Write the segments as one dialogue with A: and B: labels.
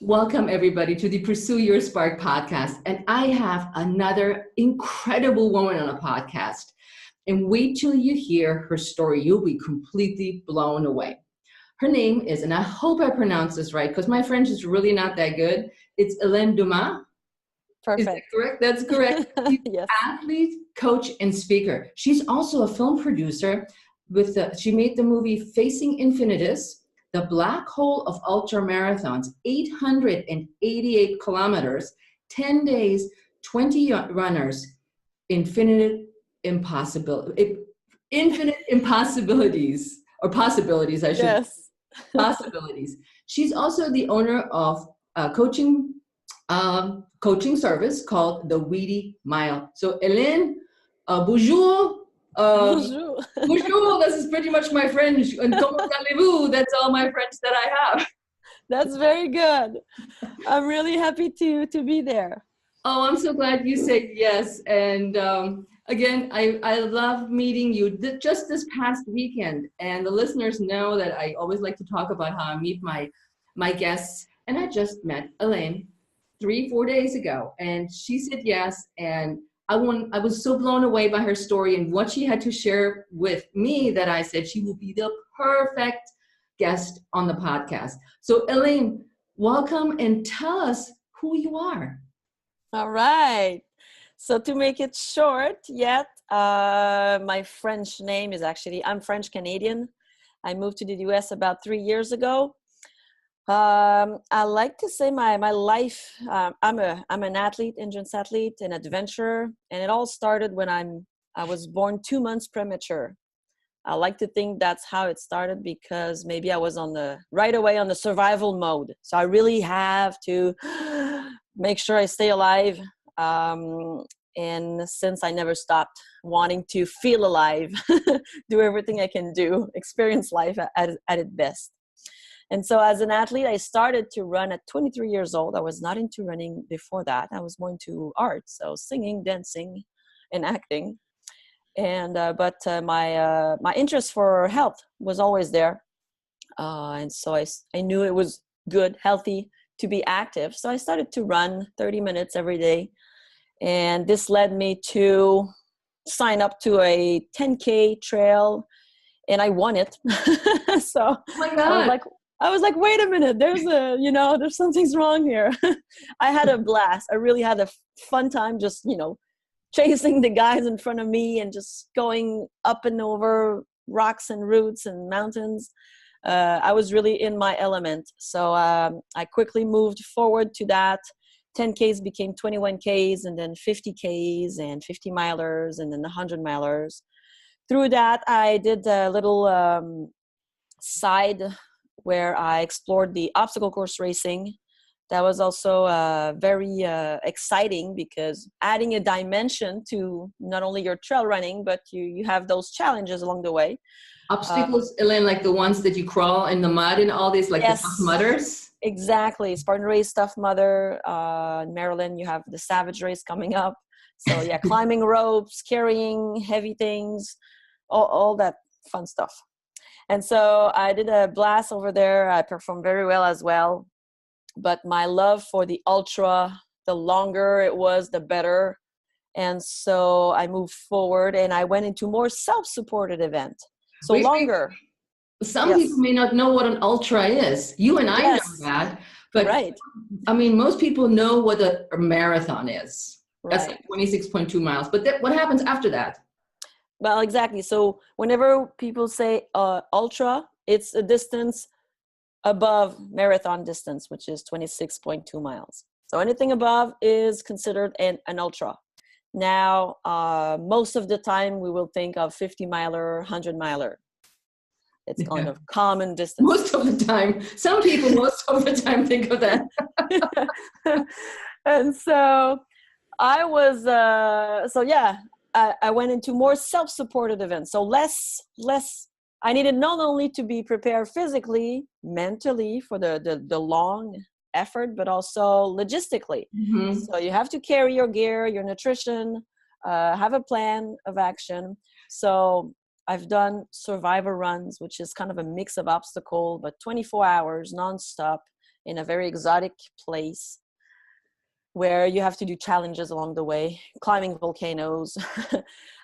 A: Welcome, everybody, to the Pursue Your Spark podcast. And I have another incredible woman on a podcast. And wait till you hear her story. You'll be completely blown away. Her name is, and I hope I pronounce this right, because my French is really not that good. It's Helene Dumais.
B: Perfect.
A: Is that correct? That's correct. She's
B: Yes.
A: An athlete, coach, and speaker. She's also a film producer. She made the movie Facing Infinitus, the black hole of ultra marathons, 888 kilometers, 10 days, 20 runners, infinite impossibilities, or possibilities, I should
B: Yes.
A: possibilities. She's also the owner of a coaching service called the Weedy Mile. So, Helene, bonjour.
B: Bonjour.
A: Bonjour, this is pretty much my French. And comment allez-vous? That's all my French that I have.
B: That's very good. I'm really happy to be there.
A: Oh, I'm so glad you said yes. And again, I love meeting you just this past weekend. And the listeners know that I always like to talk about how I meet my guests. And I just met Helene 3-4 days ago. And she said yes. And I was so blown away by her story and what she had to share with me that I said she will be the perfect guest on the podcast. So, Helene, welcome and tell us who you are.
B: All right. So to make it short, my French name is I'm French Canadian. I moved to the US about 3 years ago. I like to say my life, I'm an athlete, endurance athlete, an adventurer, and it all started when I was born 2 months premature. I like to think that's how it started because maybe I was right away on the survival mode. So I really have to make sure I stay alive. And since I never stopped wanting to feel alive, do everything I can do, experience life at its best. And so as an athlete, I started to run at 23 years old. I was not into running before that. I was more into art, so singing, dancing, and acting. And but my interest for health was always there. And so I knew it was good, healthy to be active. So I started to run 30 minutes every day. And this led me to sign up to a 10K trail, and I won it. So
A: Oh my God.
B: I was like, wait a minute, there's something's wrong here. I had a blast. I really had a fun time just, chasing the guys in front of me and just going up and over rocks and roots and mountains. I was really in my element. So I quickly moved forward to that. 10Ks became 21Ks and then 50Ks and 50 milers and then 100 milers. Through that, I did a little side where I explored the obstacle course racing. That was also very exciting because adding a dimension to not only your trail running, but you have those challenges along the way.
A: Obstacles, Helene, like the ones that you crawl in the mud and all these, like
B: yes,
A: the Tough Mudders?
B: Exactly. Spartan Race, Tough Mudder. In Maryland, you have the Savage Race coming up. So yeah, climbing ropes, carrying heavy things, all that fun stuff. And so I did a blast over there. I performed very well as well. But my love for the ultra, the longer it was, the better. And so I moved forward and I went into more self-supported event. So longer.
A: Some people may not know what an ultra is. You and I know that. But
B: right.
A: I mean, most people know what a marathon is.
B: Right.
A: That's like 26.2 miles. But what happens after that?
B: Well, exactly. So whenever people say ultra, it's a distance above marathon distance, which is 26.2 miles. So anything above is considered an ultra. Now, most of the time we will think of 50 miler, 100 miler. It's kind of common distance.
A: Most of the time. Some people most of the time think of that.
B: And so I was, I went into more self-supported events. So less, I needed not only to be prepared physically, mentally for the long effort, but also logistically. Mm-hmm. So you have to carry your gear, your nutrition, have a plan of action. So I've done survivor runs, which is kind of a mix of obstacle, but 24 hours nonstop. in a very exotic place where you have to do challenges along the way, climbing volcanoes.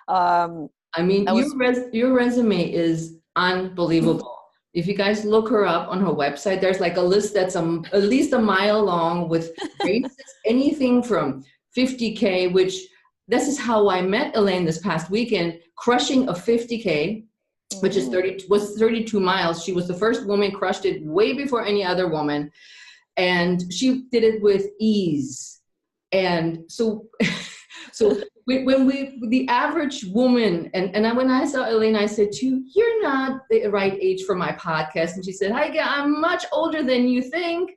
A: I mean,
B: that was
A: your resume is unbelievable. If you guys look her up on her website, there's like a list that's at least a mile long with races, anything from 50K, which this is how I met Helene this past weekend, crushing a 50K, which is 32 miles. She was the first woman, crushed it way before any other woman. And she did it with ease. And so, the average woman, when I saw Helene, I said to you, you're not the right age for my podcast. And she said, hi, I'm much older than you think.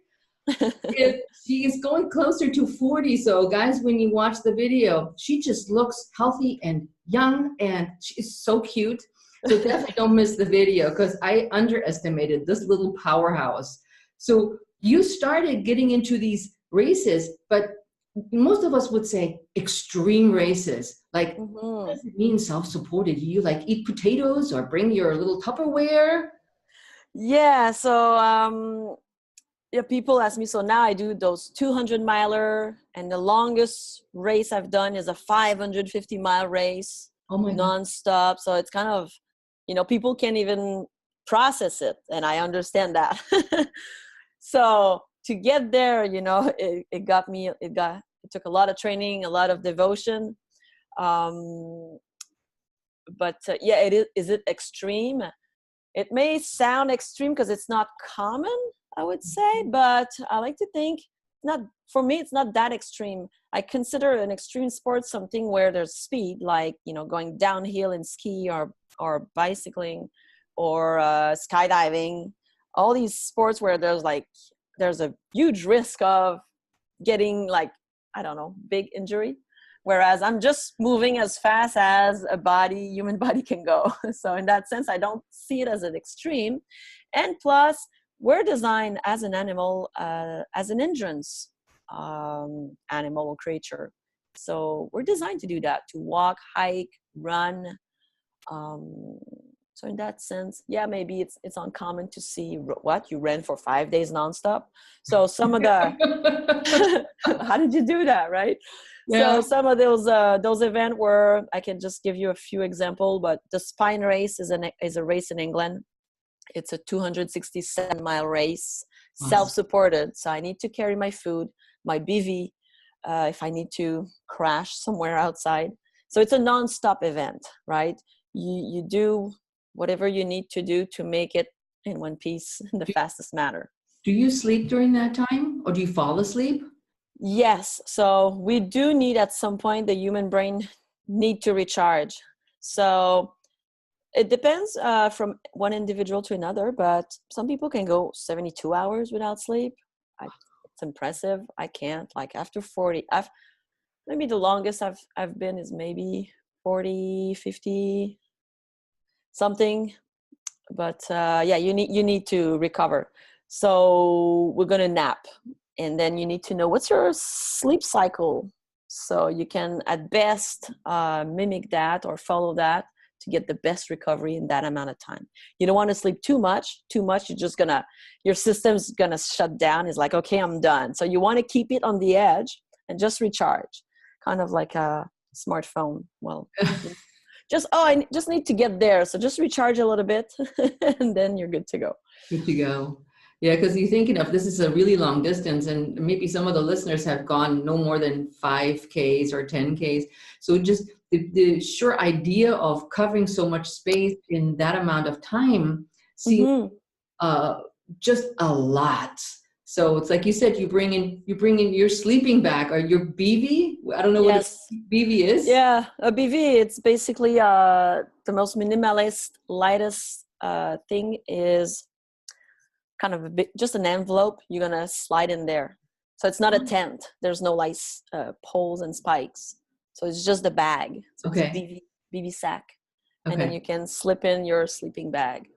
A: She is going closer to 40. So guys, when you watch the video, she just looks healthy and young, and she is so cute. So definitely don't miss the video, because I underestimated this little powerhouse. So you started getting into these races, but most of us would say extreme races. Like, what does it mean self-supported? You like eat potatoes or bring your little Tupperware?
B: Yeah, so people ask me, so now I do those 200-miler, and the longest race I've done is a 550-mile race.
A: Oh my God.
B: Nonstop. So it's kind of, people can't even process it, and I understand that. So to get there, it took a lot of training, a lot of devotion. But is it extreme? It may sound extreme because it's not common, I would say, but I like to think for me, it's not that extreme. I consider an extreme sport something where there's speed, like, going downhill in ski or bicycling or skydiving, all these sports where there's a huge risk of getting big injury. Whereas I'm just moving as fast as human body can go. So in that sense, I don't see it as an extreme. And plus, we're designed as an animal, as an endurance animal or creature. So we're designed to do that, to walk, hike, run. So in that sense, maybe it's uncommon to see you ran for 5 days nonstop. So some of the, how did you do that, right? Yeah. So some of those events where I can just give you a few examples, but the Spine Race is a race in England. It's a 267-mile race, self-supported. So I need to carry my food, my BV, if I need to crash somewhere outside. So it's a nonstop event, right? You do whatever you need to do to make it in one piece in the fastest manner.
A: Do you sleep during that time, or do you fall asleep?
B: Yes. So we do need, at some point, the human brain need to recharge. So it depends from one individual to another, but some people can go 72 hours without sleep. It's impressive. I can't. Like after 40, maybe the longest I've been is maybe 40, 50 something. But you need to recover. So we're going to nap. And then you need to know what's your sleep cycle. So you can at best mimic that or follow that to get the best recovery in that amount of time. You don't want to sleep too much, your system's going to shut down. It's like, okay, I'm done. So you want to keep it on the edge and just recharge, kind of like a smartphone. Well, I just need to get there. So just recharge a little bit and then you're good to go.
A: Good to go. Yeah, because you're thinking of, this is a really long distance, and maybe some of the listeners have gone no more than 5Ks or 10Ks. So just the sure idea of covering so much space in that amount of time seems just a lot. So it's like you said, you bring in your sleeping bag or your BV. I don't know what a BV is.
B: Yeah, a BV. It's basically the most minimalist, lightest thing is kind of just an envelope you're gonna slide in there. So it's not a tent. There's no poles and spikes. So it's just a bag. So it's a BV sack, and then you can slip in your sleeping bag.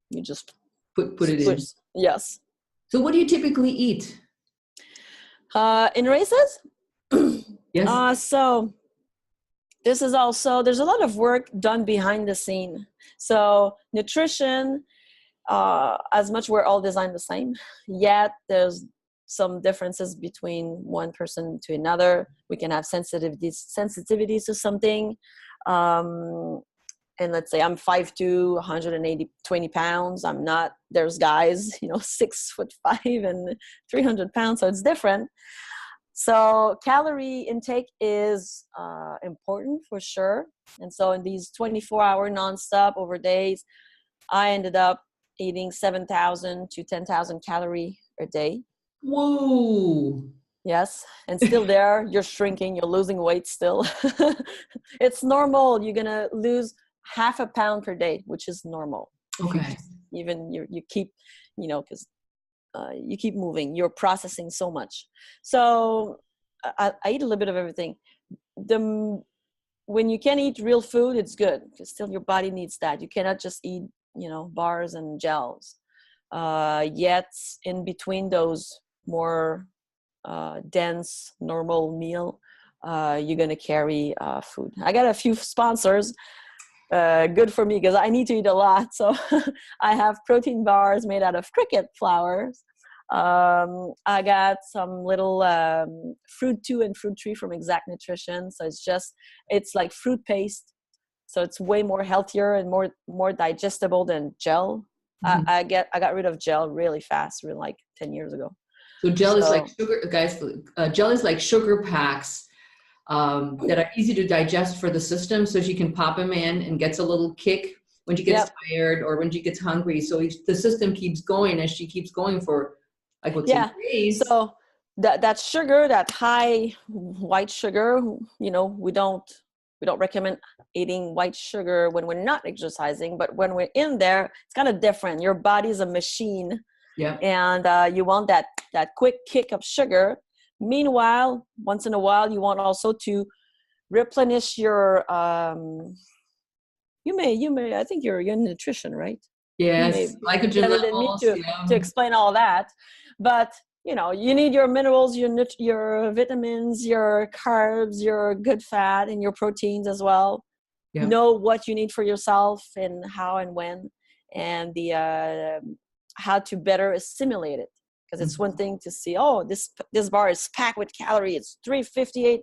B: You just
A: put it in.
B: Yes.
A: So what do you typically eat?
B: In races?
A: Yes.
B: So this is also, there's a lot of work done behind the scene. So nutrition as much we're all designed the same, yet there's some differences between one person to another. We can have sensitivities to something. And let's say I'm 5'2", 20 pounds. I'm not, there's guys, 6'5" and 300 pounds. So it's different. So calorie intake is important for sure. And so in these 24-hour nonstop over days, I ended up eating 7,000 to 10,000 calories a day.
A: Whoa.
B: Yes. And still there, you're shrinking, you're losing weight still. It's normal. You're going to lose half a pound per day, which is normal.
A: Okay.
B: Even you keep, because you keep moving, you're processing so much. So I eat a little bit of everything. When you can eat real food, it's good because still your body needs that. You cannot just eat, bars and gels. Yet in between those more dense, normal meal, you're going to carry food. I got a few sponsors. Good for me because I need to eat a lot. So I have protein bars made out of cricket flowers. I got some little fruit 2 and fruit 3 from Exact Nutrition. So it's like fruit paste. So it's way more healthier and more digestible than gel.
A: Mm-hmm.
B: I got rid of gel really fast, like 10 years ago.
A: So gel is like sugar, guys. Gel is like sugar packs that are easy to digest for the system, so she can pop them in and gets a little kick when she gets tired or when she gets hungry. So the system keeps going as she keeps going for like 10 days.
B: So that sugar, that high white sugar, we don't recommend eating white sugar when we're not exercising, but when we're in there, it's kind of different. Your body is a machine.
A: Yeah.
B: And you want that quick kick of sugar. Meanwhile, once in a while, you want also to replenish your, you may, I think you're in nutrition, right?
A: Yes. Glycogen
B: better than me to explain all that. But, you need your minerals, your vitamins, your carbs, your good fat, and your proteins as well. Yeah. Know what you need for yourself and how and when, and how to better assimilate it. Because it's one thing to see, this bar is packed with calories, it's 358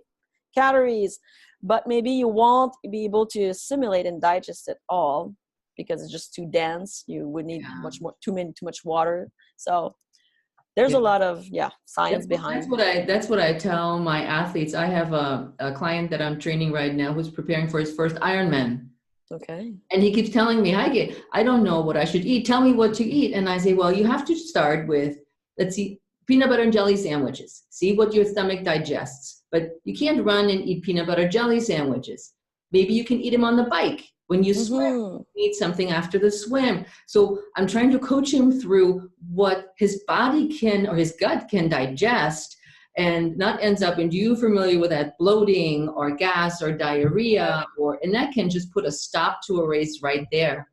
B: calories, but maybe you won't be able to assimilate and digest it all because it's just too dense. You would need too much water. So there's a lot of science behind.
A: That's what I tell my athletes. I have a client that I'm training right now who's preparing for his first Ironman.
B: Okay.
A: And he keeps telling me, I don't know what I should eat. Tell me what to eat. And I say, well, you have to start with, let's see, peanut butter and jelly sandwiches. See what your stomach digests. But you can't run and eat peanut butter jelly sandwiches. Maybe you can eat them on the bike. When you swim, you need something after the swim. So I'm trying to coach him through what his body can, or his gut can digest, and not ends up, and you familiar with that, bloating or gas or diarrhea, and that can just put a stop to a race right there.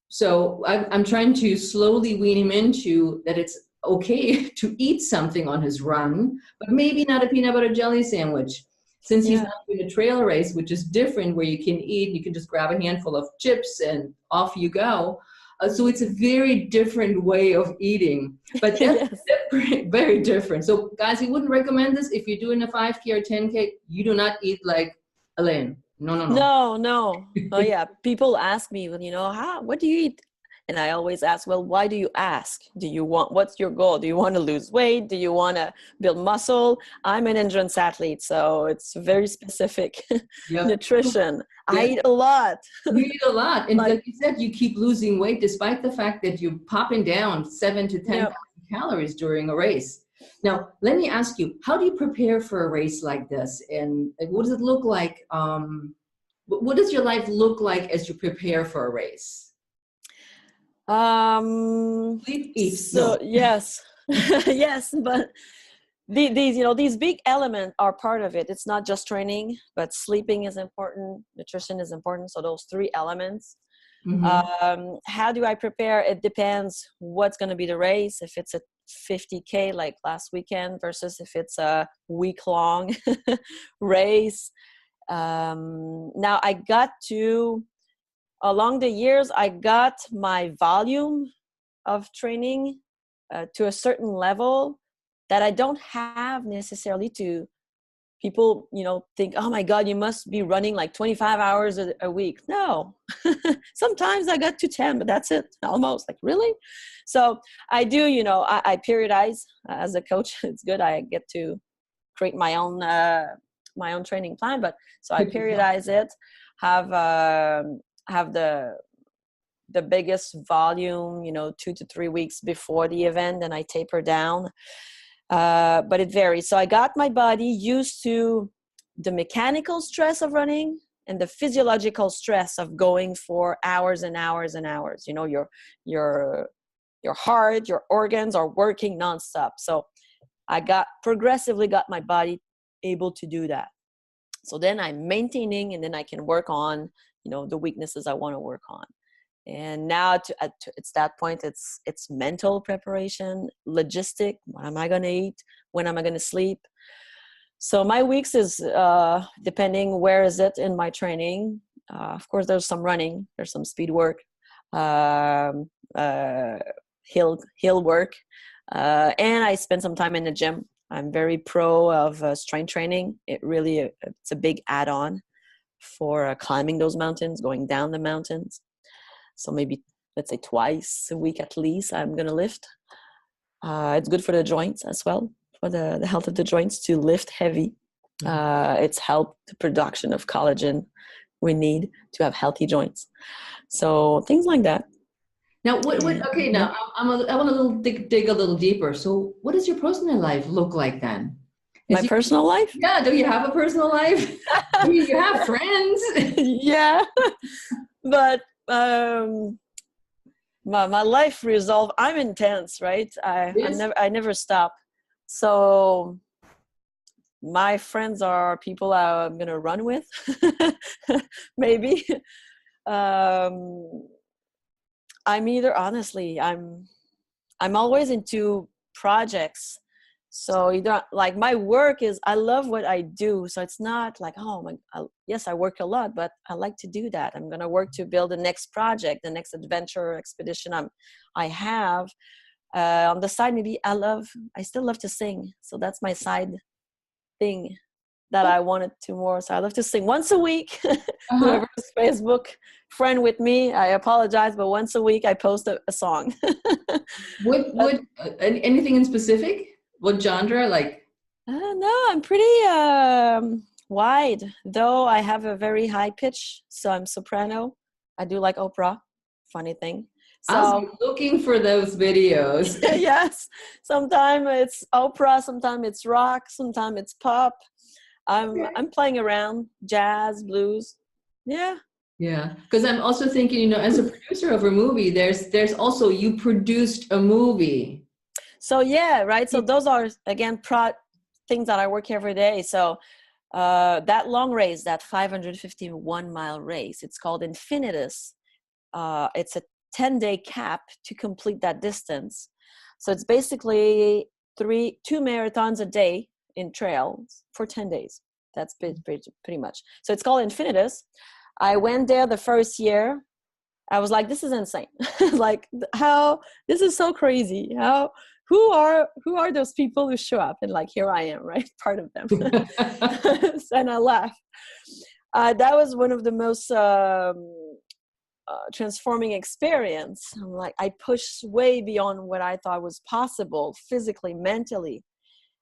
A: So I'm trying to slowly wean him into that it's okay to eat something on his run, but maybe not a peanut butter jelly sandwich. Since he's not doing a trail race, which is different, where you can just grab a handful of chips and off you go. So it's a very different way of eating, but that's very different. So guys, we wouldn't recommend this if you're doing a 5K or 10K. You do not eat like Helene. No.
B: Oh yeah. People ask me, what do you eat? And I always ask, well, why do you ask? What's your goal? Do you want to lose weight? Do you want to build muscle? I'm an endurance athlete, so it's very specific nutrition. I eat a lot.
A: You eat a lot. And like you said, you keep losing weight despite the fact that you're popping down 7,000 to 10,000 calories during a race. Now, let me ask you, how do you prepare for a race like this? And what does it look like? What does your life look like as you prepare for a race? Sleep, eat.
B: So yes, yes, but these big elements are part of it. It's not just training, but sleeping is important, nutrition is important. So those 3 elements. How do I prepare? It depends what's going to be the race. If it's a 50K like last weekend versus if it's a week-long race. Now I got to along the years, I got my volume of training to a certain level that I don't have necessarily to people, think, oh my God, you must be running like 25 hours a week. No, sometimes I got to 10, but that's it, almost. Like, really? So I do, I periodize as a coach. It's good. I get to create my own training plan, but so I periodize it, have the biggest volume, 2 to 3 weeks before the event, and I taper down. But it varies. So I got my body used to the mechanical stress of running and the physiological stress of going for hours and hours and hours. Your heart, your organs are working nonstop. So I progressively got my body able to do that. So then I'm maintaining, and then I can work on, the weaknesses I want to work on. And now it's that point, it's mental preparation, logistic. What am I going to eat? When am I going to sleep? So my weeks is depending where is it in my training. Of course, there's some running, there's some speed work, hill work, and I spend some time in the gym. I'm very pro of strength training. It's a big add-on for climbing those mountains, going down the mountains. So maybe, let's say, twice a week at least, I'm going to lift. It's good for the joints as well, for the health of the joints, to lift heavy. It's helped the production of collagen we need to have healthy joints. So things like that.
A: Now, okay, now I want to dig a little deeper. So what does your personal life look like then?
B: My personal life?
A: Yeah, do you have a personal life? I mean, you have friends.
B: Yeah. But my life resolve. I'm intense, right? I never stop. So my friends are people I'm gonna run with, maybe. I'm always into projects. So either like my work is, I love what I do. So it's not like, yes, I work a lot, but I like to do that. I'm going to work to build the next project, the next adventure or expedition I have. On the side, maybe I still love to sing. So that's my side thing that I wanted to more. So I love to sing once a week. Whoever's Facebook friend with me, I apologize, but once a week I post a song.
A: What anything in specific? What genre? Like?
B: No, I'm pretty wide, though I have a very high pitch. So I'm soprano. I do like opera. Funny thing. So
A: I'll be looking for those videos.
B: Yes. Sometimes it's opera, sometimes it's rock, sometimes it's pop. I'm playing around, jazz, blues. Yeah.
A: Yeah, because I'm also thinking, as a producer of a movie, there's also, you produced a movie.
B: So yeah, right. So those are, again, things that I work every day. So that long race, that 551-mile race, it's called Infinitus. It's a 10-day cap to complete that distance. So it's basically 2 marathons a day in trails for 10 days. That's pretty much. So it's called Infinitus. I went there the first year. I was like, this is insane. Like, how, this is so crazy. Who are those people who show up? And like, here I am, right? Part of them. And I laughed. That was one of the most transforming experience. I'm like, I pushed way beyond what I thought was possible, physically, mentally.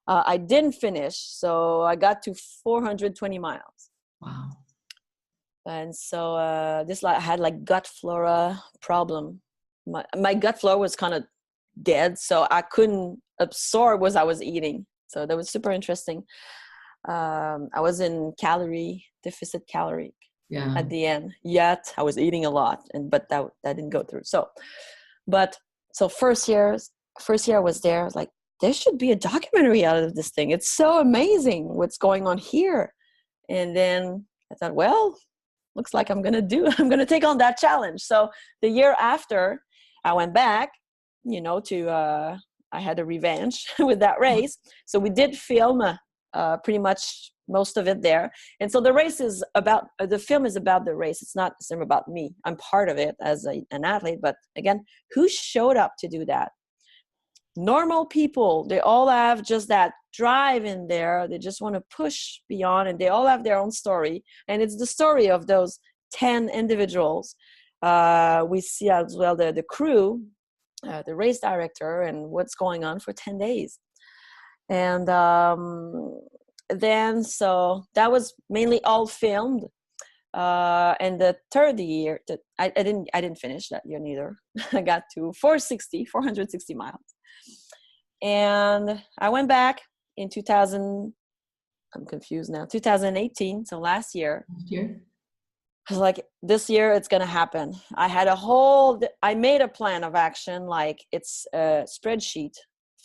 B: I didn't finish, so I got to 420 miles.
A: Wow.
B: And so I had like gut flora problem. My gut flora was kind of dead, so I couldn't absorb what I was eating. So that was super interesting. I was in calorie deficit at the end. Yet I was eating a lot, but that didn't go through. So first year I was there. I was like, there should be a documentary out of this thing. It's so amazing what's going on here. And then I thought, well, looks like I'm going to take on that challenge. So the year after I went back, I had a revenge with that race. So we did film pretty much most of it there. And so the race is about, the film is about the race. It's not about me. I'm part of it as an athlete, but again, who showed up to do that? Normal people. They all have just that drive in there. They just want to push beyond, and they all have their own story. And it's the story of those 10 individuals. We see as well the crew, the race director, and what's going on for 10 days. And then, so that was mainly all filmed. And the third year, I didn't finish that year neither. I got to 460 miles. And I went back in 2018, so last year. I was like, this year it's going to happen. I made a plan of action, like it's a spreadsheet,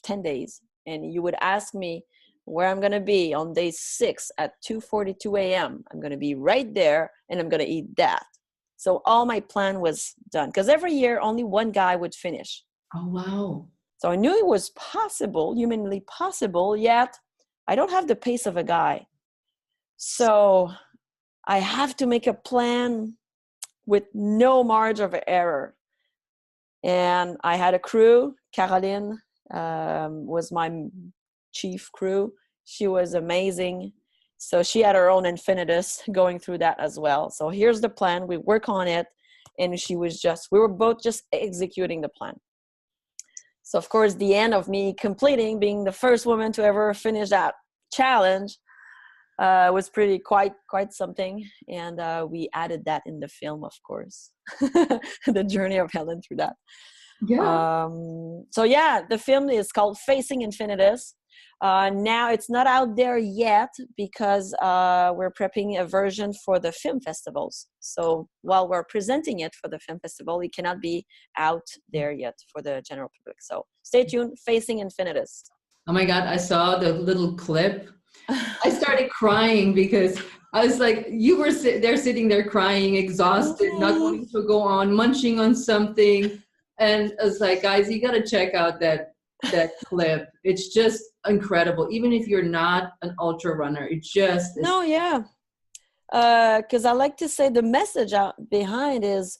B: 10 days. And you would ask me where I'm going to be on day 6 at 2:42 a.m. I'm going to be right there, and I'm going to eat that. So all my plan was done, because every year only one guy would finish.
A: Oh, wow.
B: So I knew it was possible, humanly possible, yet I don't have the pace of a guy. So I have to make a plan with no margin of error. And I had a crew. Caroline was my chief crew. She was amazing. So she had her own Infinitus going through that as well. So here's the plan. We work on it. And we were both just executing the plan. So of course, the end of me completing, being the first woman to ever finish that challenge, was quite something. And we added that in the film, of course, the journey of Helen through that.
A: Yeah.
B: So yeah, the film is called Facing Infinitus. Now it's not out there yet because we're prepping a version for the film festivals. So while we're presenting it for the film festival, it cannot be out there yet for the general public. So stay tuned, Facing Infinitus.
A: Oh my God, I saw the little clip. I started crying because I was like, you were sitting there crying, exhausted, not wanting to go on, munching on something. And I was like, guys, you got to check out that clip. It's just incredible. Even if you're not an ultra runner, it just is.
B: No, yeah. Because I like to say the message out behind is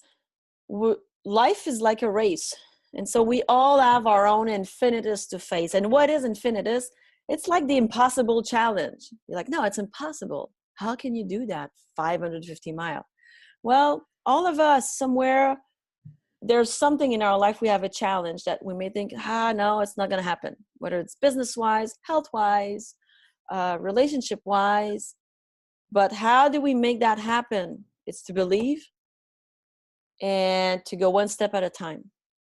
B: life is like a race. And so we all have our own Infinitus to face. And what is Infinitus? It's like the impossible challenge. You're like, no, it's impossible. How can you do that? 550 miles. Well, all of us somewhere, there's something in our life, we have a challenge that we may think, no, it's not going to happen. Whether it's business-wise, health-wise, relationship-wise. But how do we make that happen? It's to believe and to go one step at a time.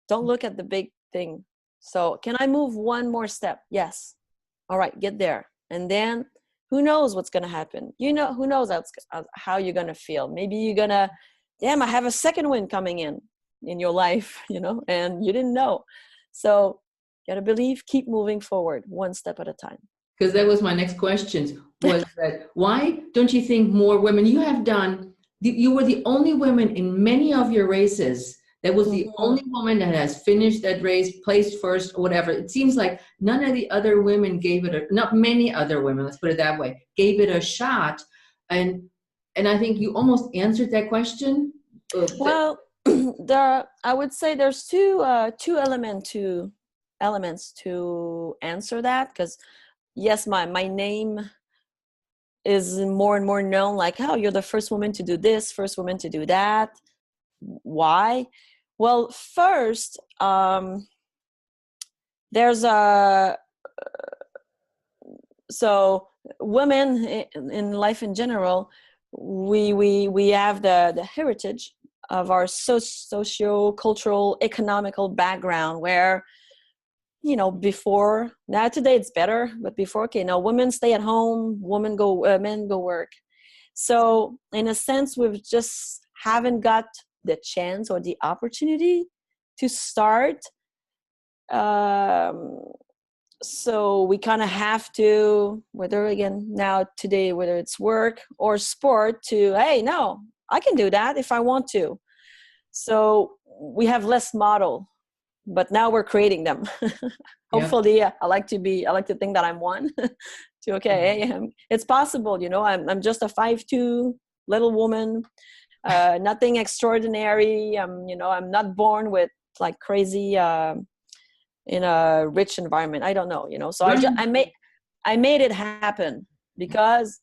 B: Don't look at the big thing. So can I move one more step? Yes. All right, get there. And then who knows what's going to happen? Who knows how you're going to feel. Maybe you're going to, I have a second wind coming in your life, and you didn't know. So you got to believe, keep moving forward one step at a time.
A: Because that was my next question, was that why don't you think more women, you were the only woman in many of your races that was the only woman that has finished that race, placed first, or whatever. It seems like none of the other women not many other women, let's put it that way, gave it a shot. And I think you almost answered that question.
B: Well, I would say there's two elements to answer that, because yes, my name is more and more known, like, oh, you're the first woman to do this, first woman to do that. Why? Well, first, there's so women in life in general, we have the heritage of our socio-cultural, economical background where, before, now today it's better, but before, women stay at home, men go work. So in a sense, we've just haven't got the chance or the opportunity to start. So we kind of have to, whether it's work or sport, hey, no, I can do that if I want to. So we have less model, but now we're creating them. Hopefully, I like to think that I'm one. to, okay, it's possible, you know, I'm just a 5'2" little woman, nothing extraordinary. You know, I'm not born with like crazy, in a rich environment. I don't know, you know, so I made it happen because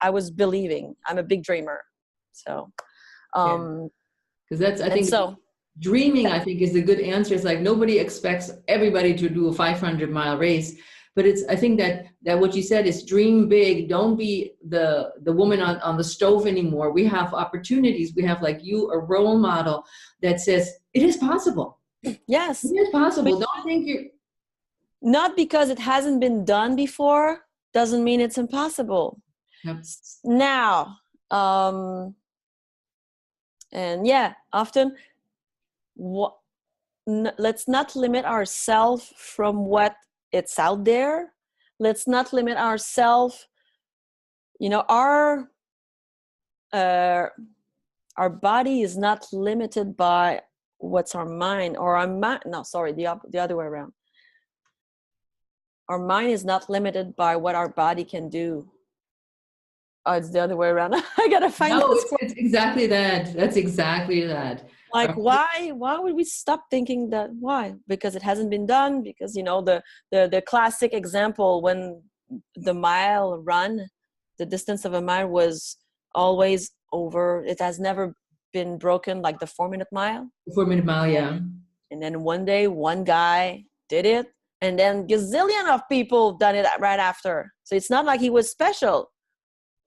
B: I was believing. I'm a big dreamer. So,
A: because that's, I think,
B: so
A: dreaming, I think, is a good answer. It's like nobody expects everybody to do a 500-mile race, but it's, I think that what you said is dream big. Don't be the woman on the stove anymore. We have opportunities. We have, like you, a role model that says it is possible.
B: yes,
A: It is possible. Don't think you're
B: not because it hasn't been done before doesn't mean it's impossible.
A: Yep.
B: Now, and yeah, often let's not limit ourselves from what it's out there. Let's not limit ourselves. You know, our body is not limited by what's our mind or our mind. No, sorry, the other way around. Our mind is not limited by what our body can do. Oh, it's the other way around. I gotta find.
A: No, it's exactly that. That's exactly that.
B: Like, why would we stop thinking that? Why? Because it hasn't been done. Because, you know, the classic example, when the mile run, the distance of a mile was always over. It has never been broken, like the 4-minute mile.
A: 4-minute mile, yeah.
B: And then one day, one guy did it, and then gazillion of people done it right after. So it's not like he was special,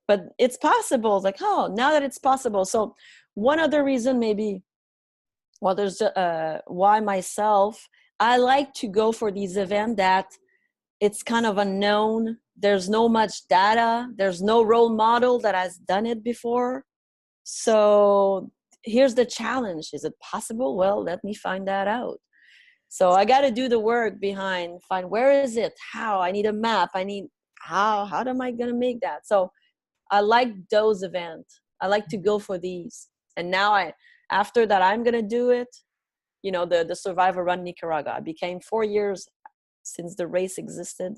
B: but it's possible. It's like, oh, now that it's possible. So one other reason, maybe, well, there's why myself, I like to go for these events that it's kind of unknown. There's no much data. There's no role model that has done it before. So here's the challenge. Is it possible? Well, let me find that out. So I got to do the work behind, find where is it? How? I need a map. I need how am I going to make that? So I like those events. I like to go for these. And now after that, I'm going to do it. You know, the Survivor Run Nicaragua. I became 4 years since the race existed.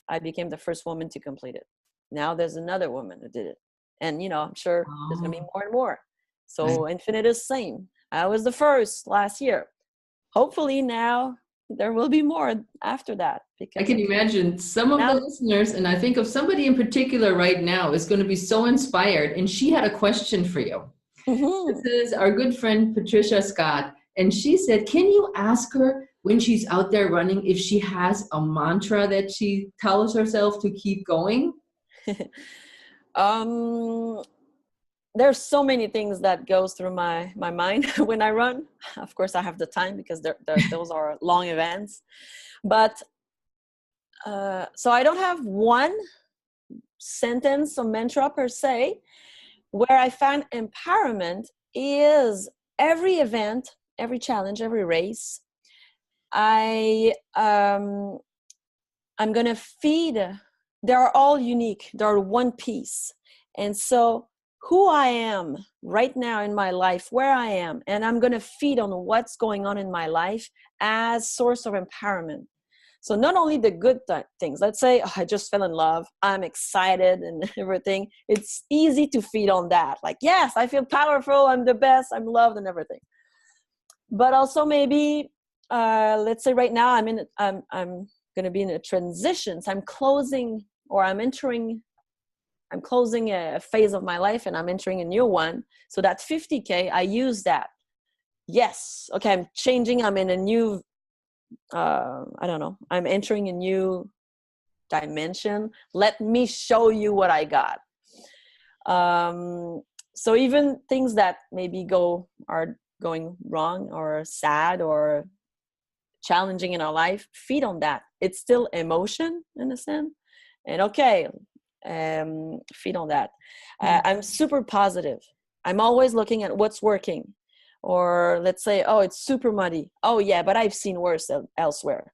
B: I became the first woman to complete it. Now there's another woman who did it. And, you know, I'm sure there's going to be more and more. So Infinitus, same. I was the first last year. Hopefully now there will be more after that. Because
A: I can imagine some of the listeners, and I think of somebody in particular right now, is going to be so inspired. And she had a question for you. This is our good friend Patricia Scott. And she said, can you ask her when she's out there running if she has a mantra that she tells herself to keep going?
B: There's so many things that goes through my mind when I run. Of course, I have the time because those are long events. But so I don't have one sentence or mantra per se. Where I find empowerment is every event, every challenge, every race. I'm going to feed. They're all unique. They're one piece. And so who I am right now in my life, where I am, and I'm going to feed on what's going on in my life as source of empowerment. So not only the good things, let's say, I just fell in love, I'm excited and everything. It's easy to feed on that. Like, yes, I feel powerful, I'm the best, I'm loved and everything. But also maybe, let's say right now I'm going to be in a transition. So I'm closing a phase of my life and I'm entering a new one. So that 50K, I use that. Yes. Okay. I'm changing. I'm in a new, I don't know. I'm entering a new dimension. Let me show you what I got. So even things that maybe are going wrong or sad or challenging in our life, feed on that. It's still emotion in a sense. And okay, feed on that. I'm super positive. I'm always looking at what's working. Or let's say, oh, it's super muddy. Oh yeah, but I've seen worse elsewhere.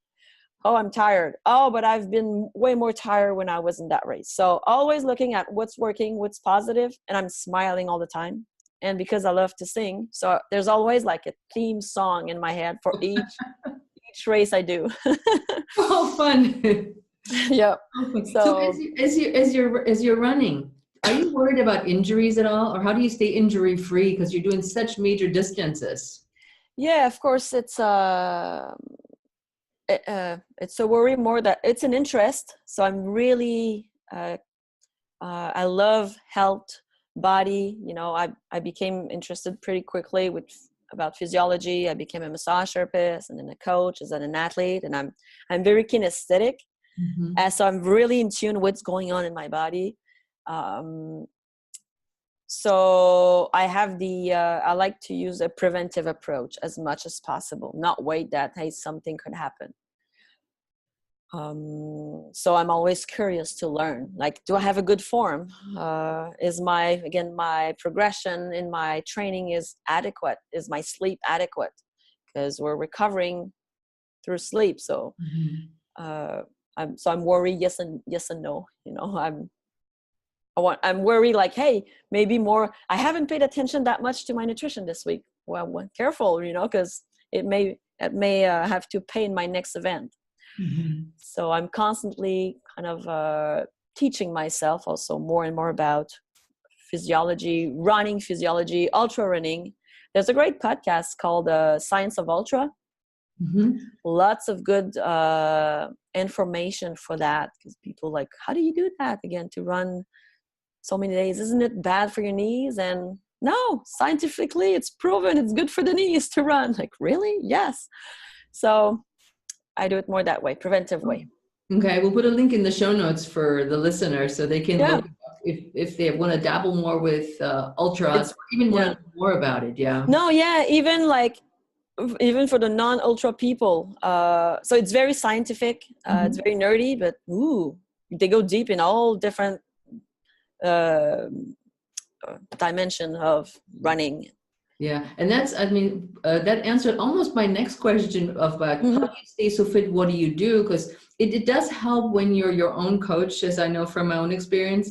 B: Oh, I'm tired. Oh, but I've been way more tired when I was in that race. So always looking at what's working, what's positive, and I'm smiling all the time. And because I love to sing, so there's always like a theme song in my head for each race I do.
A: Oh, fun.
B: Yeah.
A: Okay. So
B: So
A: as you're running, are you worried about injuries at all, or how do you stay injury free because you're doing such major distances?
B: yeah, of course, it's a worry more that it's an interest. So I'm really I love health, body. You know, I became interested pretty quickly with about physiology. I became a massage therapist and then a coach as an athlete, and I'm very kinesthetic.
A: Mhm.
B: And so I'm really in tune with what's going on in my body. Um, so I have I like to use a preventive approach as much as possible, not wait that, hey, something could happen. So I'm always curious to learn, like, do I have a good form? Is my progression in my training is adequate? Is my sleep adequate? Because we're recovering through sleep. So
A: Mhm.
B: uh, I'm worried, yes and no. You know, I'm worried, like, hey, maybe more. I haven't paid attention that much to my nutrition this week. Well, careful, you know, because it may have to pay in my next event.
A: Mhm.
B: So I'm constantly kind of teaching myself also more and more about physiology, running physiology, ultra running. There's a great podcast called Science of Ultra.
A: Mhm.
B: Lots of good information for that, because people like, how do you do that again to run so many days? Isn't it bad for your knees? And no, scientifically, it's proven it's good for the knees to run. Like, really? Yes. So I do it more that way, preventive way.
A: Okay, we'll put a link in the show notes for the listener so they can
B: Yeah.
A: look up if they want to dabble more with ultras
B: It's
A: or even want to
B: yeah.
A: know more about it. Yeah.
B: No, yeah, even like even for the non-ultra people. So it's very scientific. It's
A: Mhm.
B: very nerdy, but ooh, they go deep in all different uh, dimension of running.
A: Yeah, and that's, I mean, that answered almost my next question of how
B: Mm-hmm.
A: do you stay so fit? What do you do? Because it does help when you're your own coach, as I know from my own experience.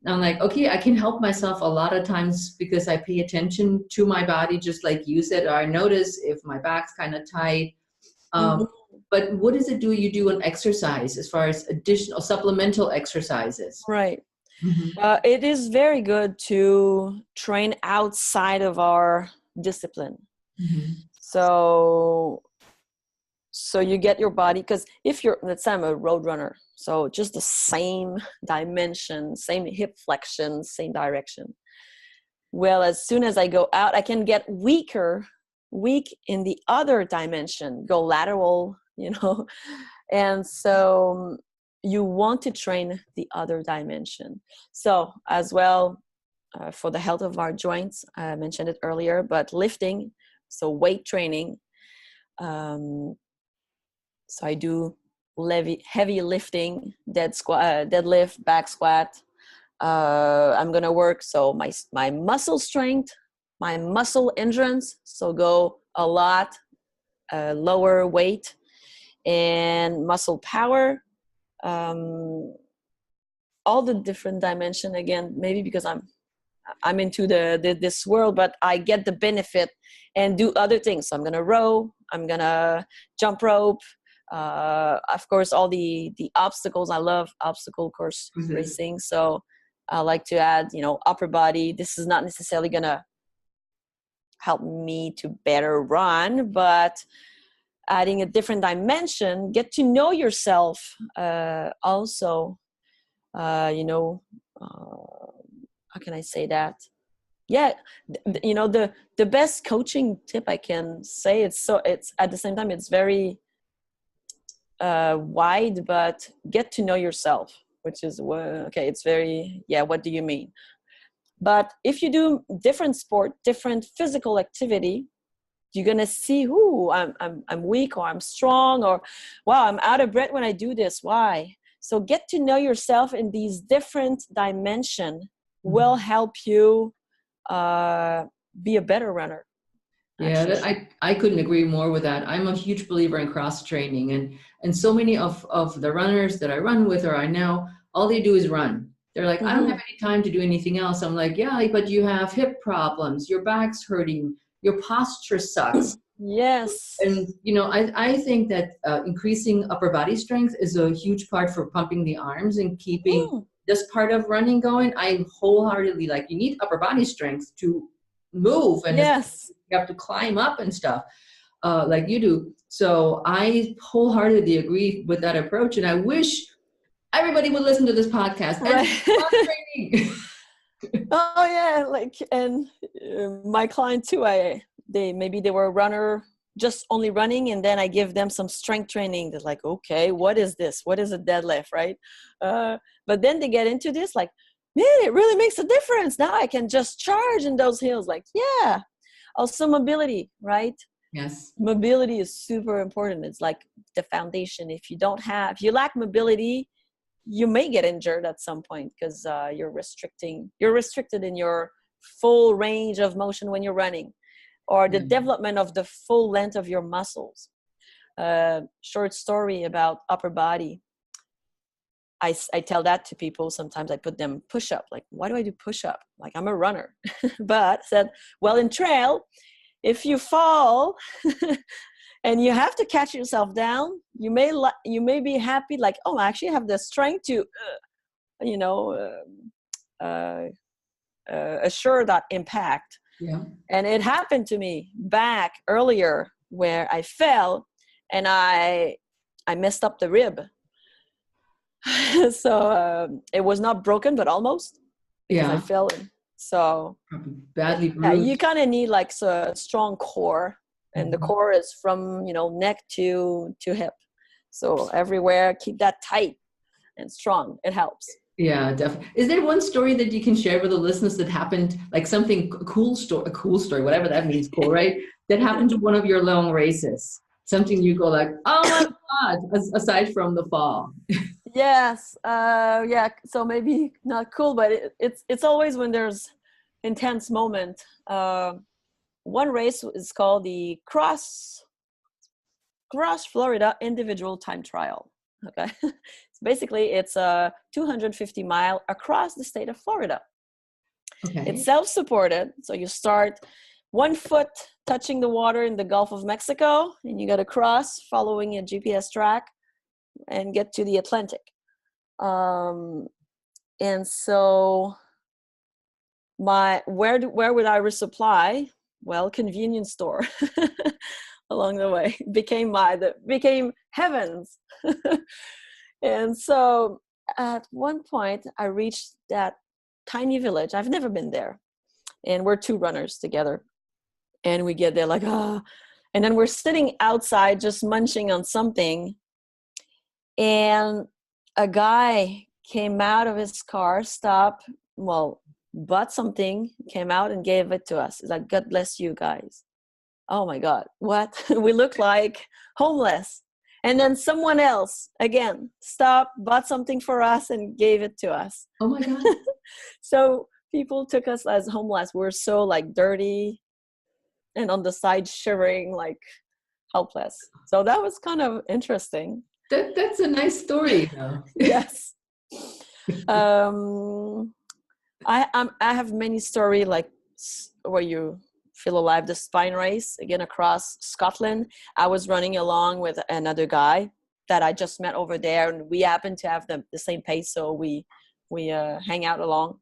A: I'm like, okay, I can help myself a lot of times because I pay attention to my body, just like you said, or I notice if my back's kind of tight.
B: Mm-hmm.
A: But what does it do? You do an exercise as far as additional supplemental exercises?
B: Right.
A: Hmm.
B: It is very good to train outside of our discipline.
A: Hmm.
B: So you get your body, because if you're, let's say I'm a road runner, so just the same dimension, same hip flexion, same direction. Well, as soon as I go out, I can get weak in the other dimension, go lateral, you know. And so you want to train the other dimension. So as well, for the health of our joints, I mentioned it earlier, but lifting, so weight training. Um, so I do heavy lifting, deadlift, back squat. I'm gonna work so my muscle strength, my muscle endurance. So go a lot lower weight, and muscle power. Um, all the different dimension again. Maybe because I'm into this world, but I get the benefit and do other things. So I'm gonna row. I'm gonna jump rope. Of course, all the obstacles. I love obstacle course racing. So I like to add, upper body. This is not necessarily gonna help me to better run, but adding a different dimension, get to know yourself. Also, you know, how can I say that? Yeah, the best coaching tip I can say, it's at the same time it's very wide, but get to know yourself, which is okay. It's very, yeah. What do you mean? But if you do different sport, different physical activity, you're gonna see who I'm weak, or I'm strong, or wow, I'm out of breath when I do this. Why? So get to know yourself in these different dimension will help you uh, be a better runner.
A: Yeah,
B: Actually,
A: I couldn't agree more with that. I'm a huge believer in cross training, and so many of the runners that I run with or I know, all they do is run. They're like, I don't
B: mm-hmm.
A: have any time to do anything else. I'm like, yeah, but you have hip problems, your back's hurting, your posture sucks.
B: Yes.
A: And, I think that increasing upper body strength is a huge part for pumping the arms and keeping
B: Mm,
A: this part of running going. I wholeheartedly like, you need upper body strength to move, and
B: yes.
A: you have to climb up and stuff, like you do. So I wholeheartedly agree with that approach. And I wish everybody would listen to this podcast and
B: Right.
A: run training.
B: Oh yeah, like, and my client too, they were a runner, just only running, and then I give them some strength training. They're like, okay, what is this? What is a deadlift, right? But then they get into this, like, man, it really makes a difference. Now I can just charge in those hills. Like, yeah. Also mobility, right?
A: Yes.
B: Mobility is super important. It's like the foundation. If you lack mobility, you may get injured at some point, because you're restricted in your full range of motion when you're running, or the development of the full length of your muscles. Short story about upper body. I tell that to people. Sometimes I put them push up. Like, why do I do push up? Like, I'm a runner. But said, well, in trail, if you fall and you have to catch yourself down, you may be happy, like, oh, I actually have the strength to assure that impact.
A: Yeah.
B: And it happened to me back earlier, where I fell and I messed up the rib. So it was not broken, but almost, because I fell in. So
A: badly
B: yeah,
A: bruised.
B: you kind of need like a strong core, and the core is from neck to hip. So everywhere, keep that tight and strong. It helps.
A: Yeah, definitely. Is there one story that you can share with the listeners that happened, like something a cool story, whatever that means, cool, right? That happened to one of your long races? Something you go like, oh my God, aside from the fall.
B: Yes. Yeah. So maybe not cool, but it's always when there's intense moment. One race is called the Cross Florida Individual Time Trial. Okay. So basically, it's a 250-mile across the state of Florida.
A: Okay.
B: It's self-supported. So you start one foot touching the water in the Gulf of Mexico, and you got to cross following a GPS track and get to the Atlantic. And so where would I resupply? Well, convenience store along the way became heavens. And so at one point I reached that tiny village. I've never been there. And we're two runners together. And we get there like, and then we're sitting outside just munching on something. And a guy came out of his car, bought something, came out and gave it to us. He's like, God bless you guys. Oh my God, what? We look like homeless. And then someone else, again, stopped, bought something for us and gave it to us.
A: Oh my God.
B: So people took us as homeless. We're so like dirty and on the side shivering, like helpless. So that was kind of interesting.
A: That's a nice story, though.
B: Yes. I have many stories like where you feel alive. The spine race, again, across Scotland. I was running along with another guy that I just met over there, and we happened to have the same pace, so we hang out along.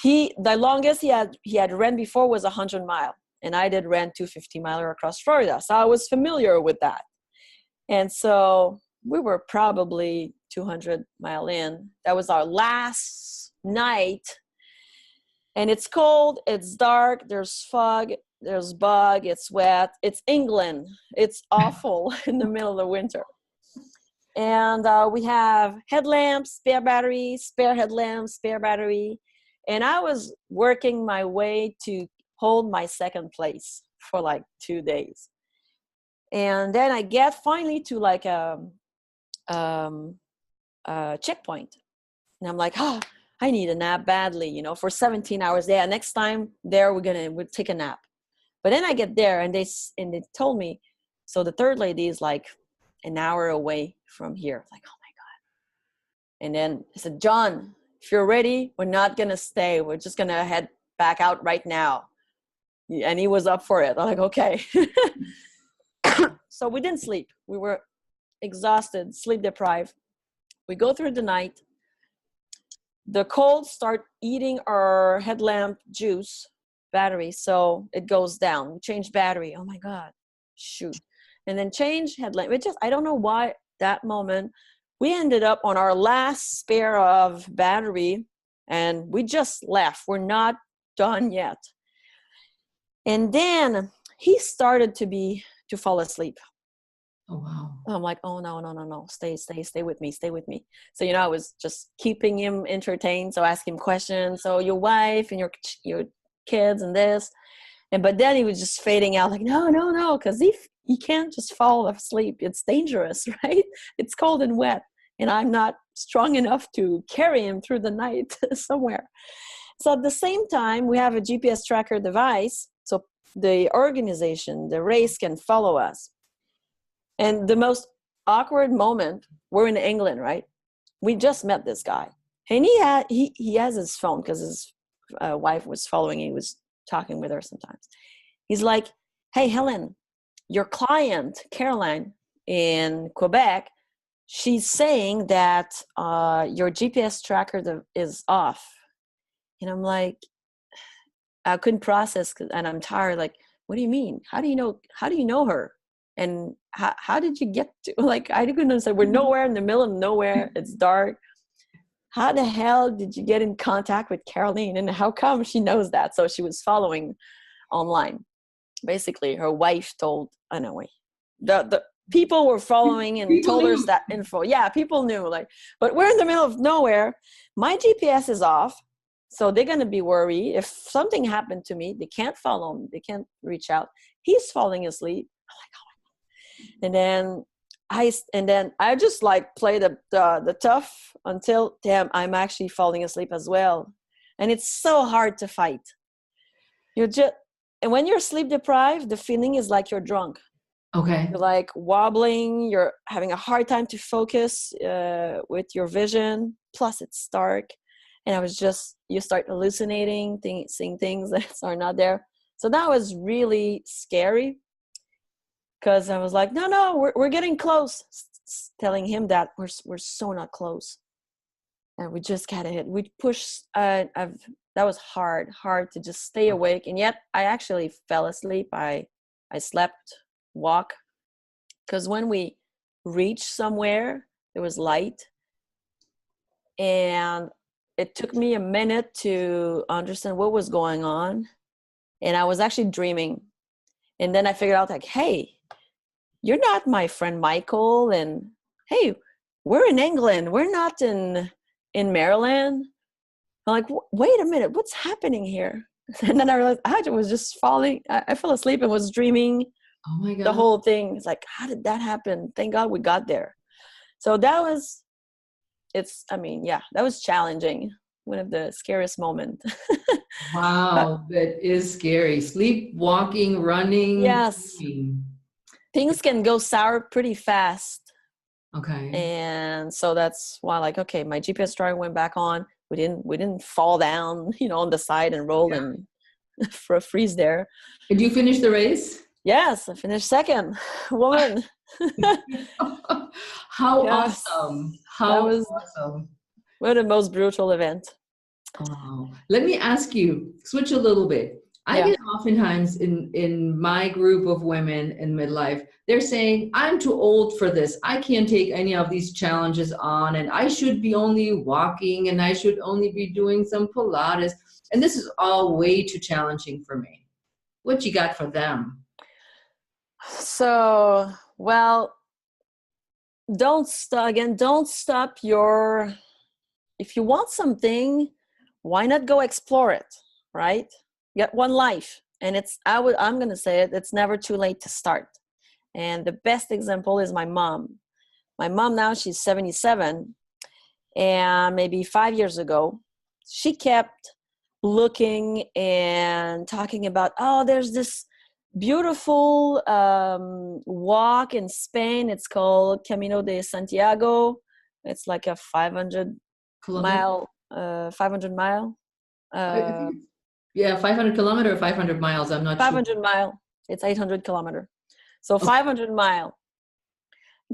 B: The longest he had ran before was 100-mile, and I did ran 250-miler across Florida, so I was familiar with that. And so we were probably 200-mile in. That was our last night. And it's cold, it's dark, there's fog, there's bug, it's wet. It's England. It's awful in the middle of the winter. And we have headlamps, spare battery, spare headlamps, spare battery. And I was working my way to hold my second place for like 2 days. And then I get finally to like a checkpoint. And I'm like, I need a nap badly, for 17 hours there. Next time there, we'll take a nap. But then I get there and they told me, so the third lady is like an hour away from here. Like, oh my God. And then I said, John, if you're ready, we're not going to stay. We're just going to head back out right now. And he was up for it. I'm like, okay. So we didn't sleep. We were exhausted, sleep deprived. We go through the night. The colds start eating our headlamp juice battery, so it goes down. We change battery. Oh my God, shoot. And then change headlamp. It just, I don't know why that moment, we ended up on our last spare of battery and we just left. We're not done yet. And then he started to fall asleep.
A: Oh, wow.
B: I'm like, oh, no. Stay with me. So, I was just keeping him entertained. So ask him questions. So your wife and your kids and this. But then he was just fading out like, no. Cause he can't just fall asleep. It's dangerous, right? It's cold and wet. And I'm not strong enough to carry him through the night somewhere. So at the same time, we have a GPS tracker device. So the organization, the race can follow us. And the most awkward moment, we're in England, right? We just met this guy. And he has his phone because his wife was following. He was talking with her sometimes. He's like, hey, Helen, your client, Caroline, in Quebec, she's saying that your GPS tracker is off. And I'm like, I couldn't process, and I'm tired. Like, what do you mean? How do you know her? And how did you get to, like, I couldn't understand. We're nowhere in the middle of nowhere. It's dark. How the hell did you get in contact with Caroline? And how come she knows that? So she was following online. Basically, her wife told, anyway, the people were following and
A: People
B: told
A: knew.
B: us that info. Yeah, people knew. Like, but we're in the middle of nowhere. My GPS is off. So they're going to be worried. If something happened to me, they can't follow me. They can't reach out. He's falling asleep. I'm like, oh my God. And then I just like play the tough until, damn, I'm actually falling asleep as well. And it's so hard to fight. And when you're sleep deprived, the feeling is like you're drunk.
A: Okay.
B: You're like wobbling. You're having a hard time to focus with your vision. Plus it's dark. And you start hallucinating, seeing things that are not there. So that was really scary because I was like, no, we're getting close. Telling him that we're so not close. And we just got hit. We pushed. That was hard to just stay awake. And yet I actually fell asleep. I slept, walk. Because when we reached somewhere, there was light. And it took me a minute to understand what was going on. And I was actually dreaming. And then I figured out, like, hey, you're not my friend Michael. And hey, we're in England. We're not in Maryland. I'm like, wait a minute, what's happening here? And then I realized I was just falling. I fell asleep and was dreaming.
A: Oh my God.
B: The whole thing. It's like, how did that happen? Thank God we got there. So that was challenging. One of the scariest moments.
A: Wow, that is scary. Sleepwalking, running.
B: Yes.
A: Sleeping.
B: Things can go sour pretty fast.
A: Okay.
B: And so that's why, like, okay, my GPS tracker went back on. We didn't fall down, on the side and roll and for a freeze there.
A: Did you finish the race?
B: Yes, I finished second. Woman.
A: How
B: Yes.
A: awesome. How awesome.
B: What a most brutal event.
A: Wow. Let me ask you, switch a little bit. I get oftentimes in my group of women in midlife, they're saying, I'm too old for this. I can't take any of these challenges on, and I should be only walking, and I should only be doing some Pilates. And this is all way too challenging for me. What you got for them?
B: So, well, don't stop if you want something, why not go explore it, right? You got one life, and I'm going to say it, it's never too late to start. And the best example is my mom. My mom now, she's 77, and maybe 5 years ago, she kept looking and talking about, there's this beautiful walk in Spain. It's called Camino de Santiago. It's like a 500 mile.
A: Yeah, 500 kilometer or 500 miles. I'm not sure.
B: 500 mile. It's 800 kilometer. So 500 mile.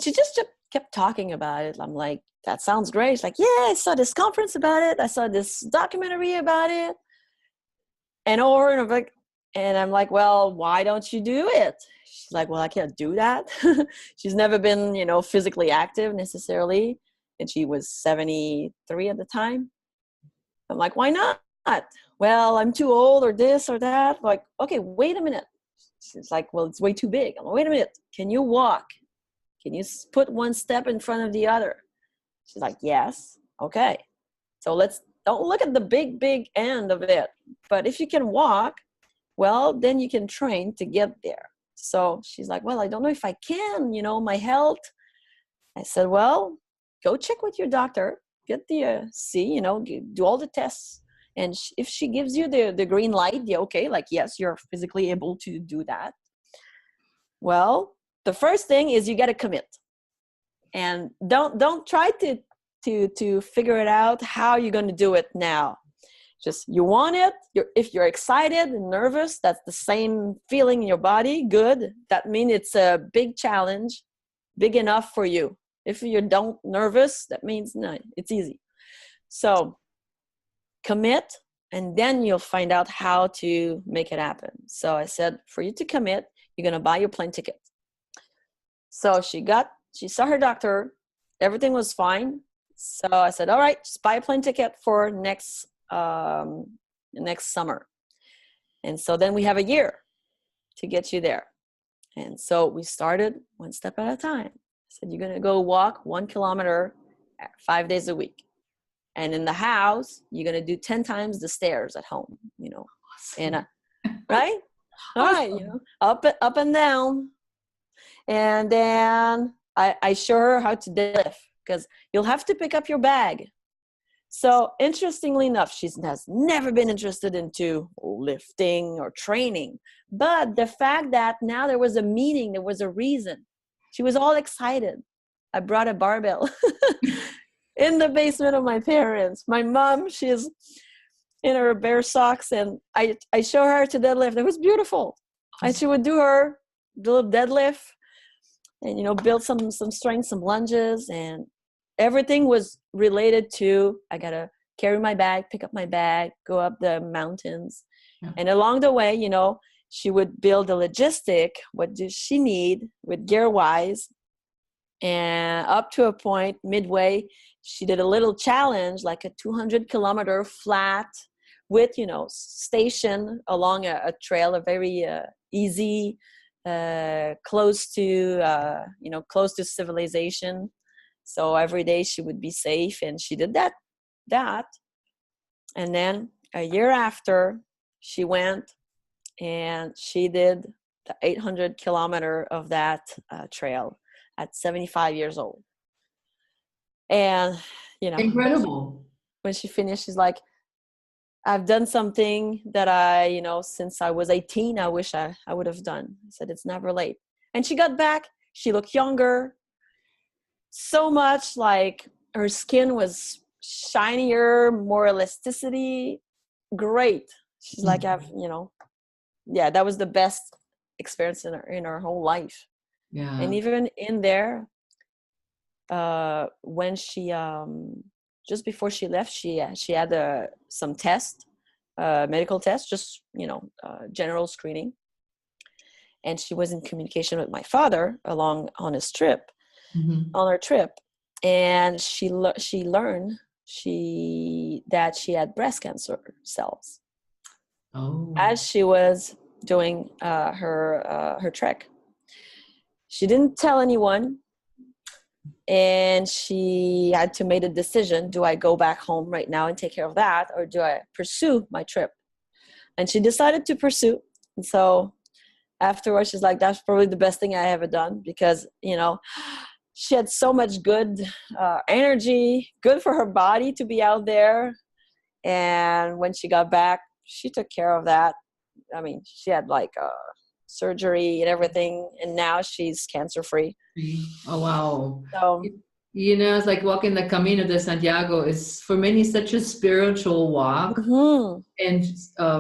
B: She just kept talking about it. I'm like, that sounds great. She's like, yeah, I saw this conference about it. I saw this documentary about it. And over and over. And I'm like, well, why don't you do it? She's like, well, I can't do that. She's never been, physically active necessarily. And she was 73 at the time. I'm like, why not? Well, I'm too old or this or that. Like, okay, wait a minute. She's like, well, it's way too big. I'm like, wait a minute. Can you walk? Can you put one step in front of the other? She's like, yes. Okay. So don't look at the big end of it. But if you can walk, well, then you can train to get there. So she's like, well, I don't know if I can, my health. I said, well, go check with your doctor, get the, do all the tests. And if she gives you the green light, okay, like, yes, you're physically able to do that. Well, the first thing is you got to commit. And don't try to figure it out how you're going to do it now. Just, you want it. If you're excited and nervous, that's the same feeling in your body. Good. That means it's a big challenge, big enough for you. If you're nervous, that means no, it's easy. So commit, and then you'll find out how to make it happen. So I said, for you to commit, you're going to buy your plane ticket. So she saw her doctor. Everything was fine. So I said, all right, just buy a plane ticket for next summer. And so then we have a year to get you there. And so we started one step at a time. I said, you're going to go walk 1 kilometer 5 days a week. And in the house, you're going to do 10 times the stairs at home, and right? All right, up and down. And then I show her how to deadlift, because you'll have to pick up your bag. So interestingly enough, she has never been interested into lifting or training. But the fact that now there was a meeting, there was a reason. She was all excited. I brought a barbell in the basement of my parents. My mom, she's in her bare socks, and I show her to deadlift. It was beautiful. And she would do her little deadlift and, build some strength, some lunges, and everything was related to, I got to carry my bag, pick up my bag, go up the mountains. Yeah. And along the way, she would build the logistic. What does she need with gear-wise? And up to a point, midway, she did a little challenge, like a 200-kilometer flat with, station along a trail, a very easy, close to civilization. So every day she would be safe, and she did that. And then a year after, she went and she did the 800-kilometer of that trail at 75 years old. And,
A: incredible.
B: When she finished, she's like, I've done something that I, since I was 18, I wish I would have done. I said, it's never late. And she got back. She looked younger. So much, like her skin was shinier, more elasticity. Great. She's like, that was the best experience in her whole life. Yeah. And even in there, when she just before she left, she had some tests, medical tests, just general screening, and she was in communication with my father on his trip. Mm-hmm. On her trip, and she learned that she had breast cancer cells. Oh. As she was doing her trek. She didn't tell anyone, and she had to make a decision: do I go back home right now and take care of that, or do I pursue my trip? And she decided to pursue. And so afterwards, she's like, that's probably the best thing I ever done, because she had so much good energy, good for her body to be out there. And when she got back, she took care of that. I mean, she had like surgery and everything, and now she's cancer-free.
A: Oh, wow.
B: So
A: You know, it's like walking the Camino de Santiago is for many such a spiritual walk.
B: Hmm.
A: And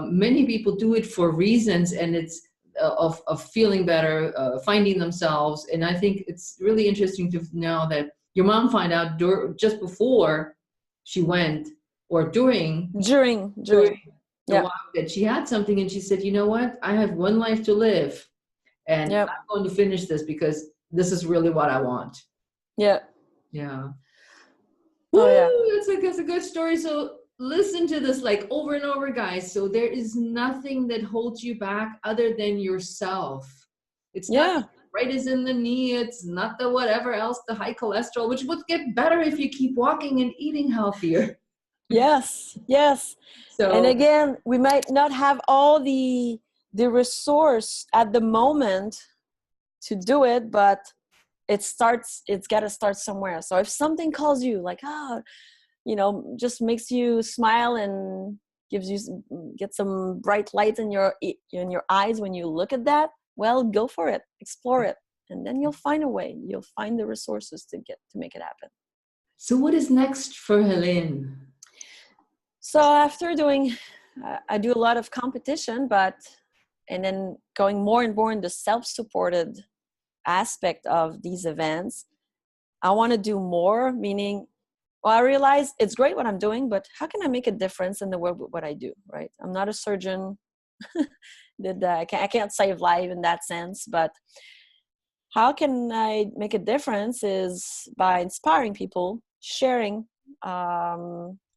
A: many people do it for reasons, and it's of feeling better, finding themselves. And I think it's really interesting to know that your mom found out just before she went, or during
B: During.
A: the
B: Yeah.
A: walk, that she had something, and she said, you know what, I have one life to live, and
B: Yep.
A: I'm going to finish this because this is really what I want.
B: Yeah.
A: Yeah.
B: Oh yeah.
A: Woo, that's a good story. So listen to this like over and over, guys. So there is nothing that holds you back other than yourself. It's not
B: Yeah.
A: right is in the knee. It's not the whatever else, the high cholesterol, which would get better if you keep walking and eating healthier.
B: Yes. Yes. And
A: So
B: again, we might not have all the resource at the moment to do it, but it's got to start somewhere. So if something calls you like, just makes you smile and get some bright light in your eyes when you look at that, well, go for it, explore it, and then you'll find a way. You'll find the resources to make it happen.
A: so what is next for Helene?
B: So after doing, I do a lot of competition, and then going more and more in the self-supported aspect of these events, I want to do more, meaning, well, I realize it's great what I'm doing, but how can I make a difference in the world with what I do, right? I'm not a surgeon. I can't save life in that sense, but how can I make a difference is by inspiring people, sharing,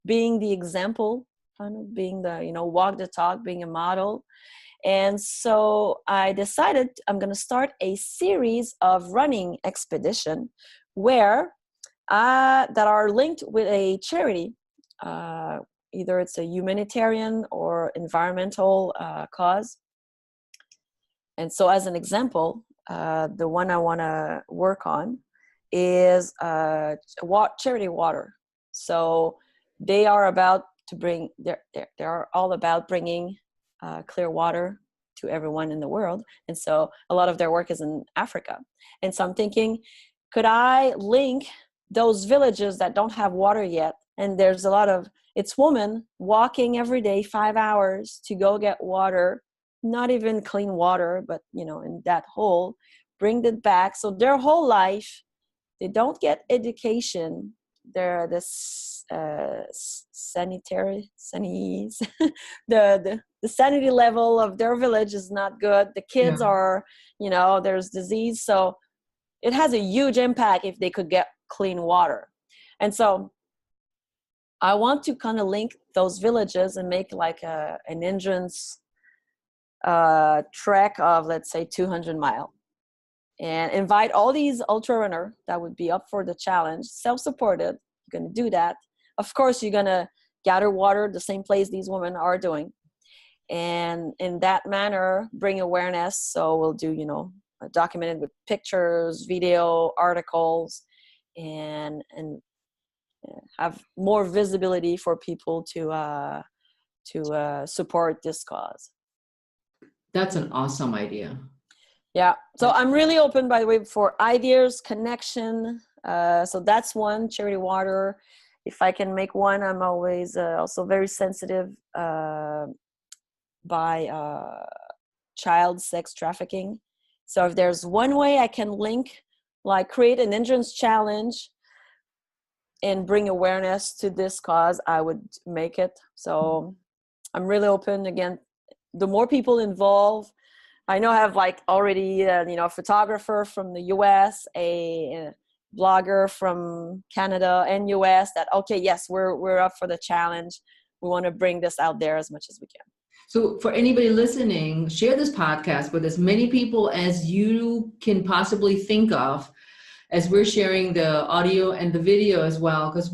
B: being the example, kind of being the, walk the talk, being a model. And so I decided I'm going to start a series of running expedition where that are linked with a charity. Either it's a humanitarian or environmental cause. And so as an example, the one I want to work on is charity water. So they are about to bring, they're all about bringing clear water to everyone in the world. And so a lot of their work is in Africa. And so I'm thinking, could I link those villages that don't have water yet? And there's it's women walking every day 5 hours to go get water, not even clean water, but in that hole, bring it back. So their whole life, they don't get education. They're this sanitary the sanity level of their village is not good. The kids are, there's disease. So it has a huge impact if they could get clean water. And so I want to kind of link those villages and make like an endurance trek of, let's say, 200 miles, and invite all these ultra runner that would be up for the challenge, self-supported. You're going to do that. Of course, you're going to gather water the same place these women are doing. And in that manner, bring awareness. So we'll do, documented with pictures, video, articles, and have more visibility for people to support this cause.
A: That's an awesome idea.
B: Yeah. So I'm really open, by the way, for ideas, connection. So that's one, charity water. If I can make one, I'm always also very sensitive by child sex trafficking. So if there's one way I can link, like create an endurance challenge and bring awareness to this cause, I would make it. So I'm really open. Again, the more people involved, I know I have like already, a photographer from the US, a blogger from Canada and US that, okay, yes, we're up for the challenge. We want to bring this out there as much as we can.
A: So for anybody listening, share this podcast with as many people as you can possibly think of, as we're sharing the audio and the video as well, because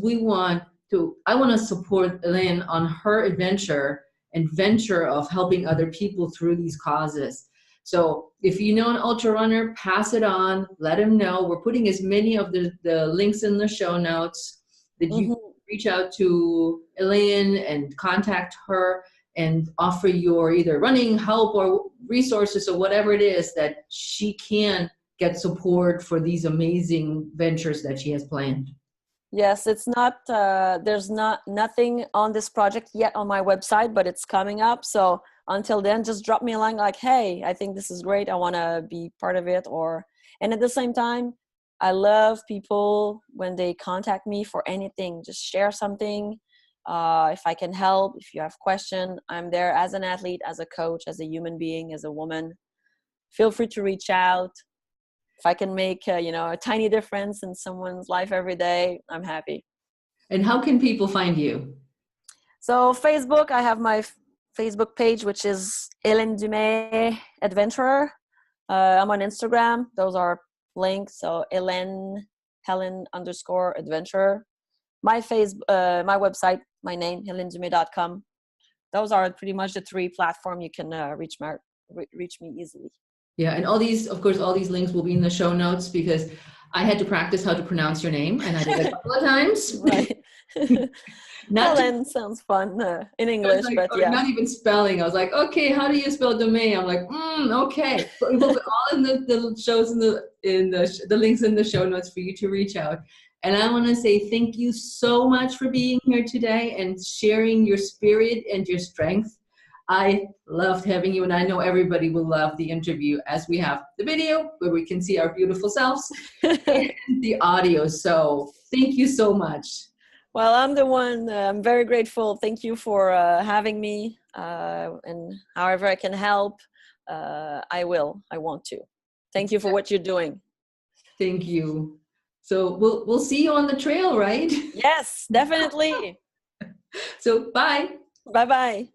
A: I want to support Helene on her adventure and venture of helping other people through these causes. So if you know an ultra runner, pass it on, let him know. We're putting as many of the links in the show notes that you can reach out to Helene and contact her and offer your either running help or resources or whatever it is that she can get support for these amazing ventures that she has planned?
B: Yes, it's not, there's nothing on this project yet on my website, but it's coming up. So until then, just drop me a line like, hey, I think this is great. I want to be part of it. And at the same time, I love people when they contact me for anything, just share something. If I can help, if you have question, I'm there as an athlete, as a coach, as a human being, as a woman. Feel free to reach out. If I can make a tiny difference in someone's life every day, I'm happy.
A: And how can people find you?
B: So Facebook, I have my Facebook page, which is Helene Dumais Adventurer. I'm on Instagram. Those are links. So Helen_adventurer. My website, my name, helenedumais.com. Those are pretty much the 3 platforms you can reach me easily.
A: Yeah, and all these links will be in the show notes because I had to practice how to pronounce your name, and I did a couple of times.
B: Right.
A: Not
B: sounds fun in English, but yeah.
A: Not even spelling. I was like, okay, how do you spell domain? I'm like, okay. So it will be all in the shows in the links in the show notes for you to reach out. And I want to say thank you so much for being here today and sharing your spirit and your strength. I loved having you, and I know everybody will love the interview as we have the video where we can see our beautiful selves and the audio. So thank you so much.
B: Well, I'm the one. I'm very grateful. Thank you for having me. And however I can help, I will. I want to. Thank you for what you're doing.
A: Thank you. So we'll see you on the trail, right?
B: Yes, definitely.
A: So bye.
B: Bye-bye.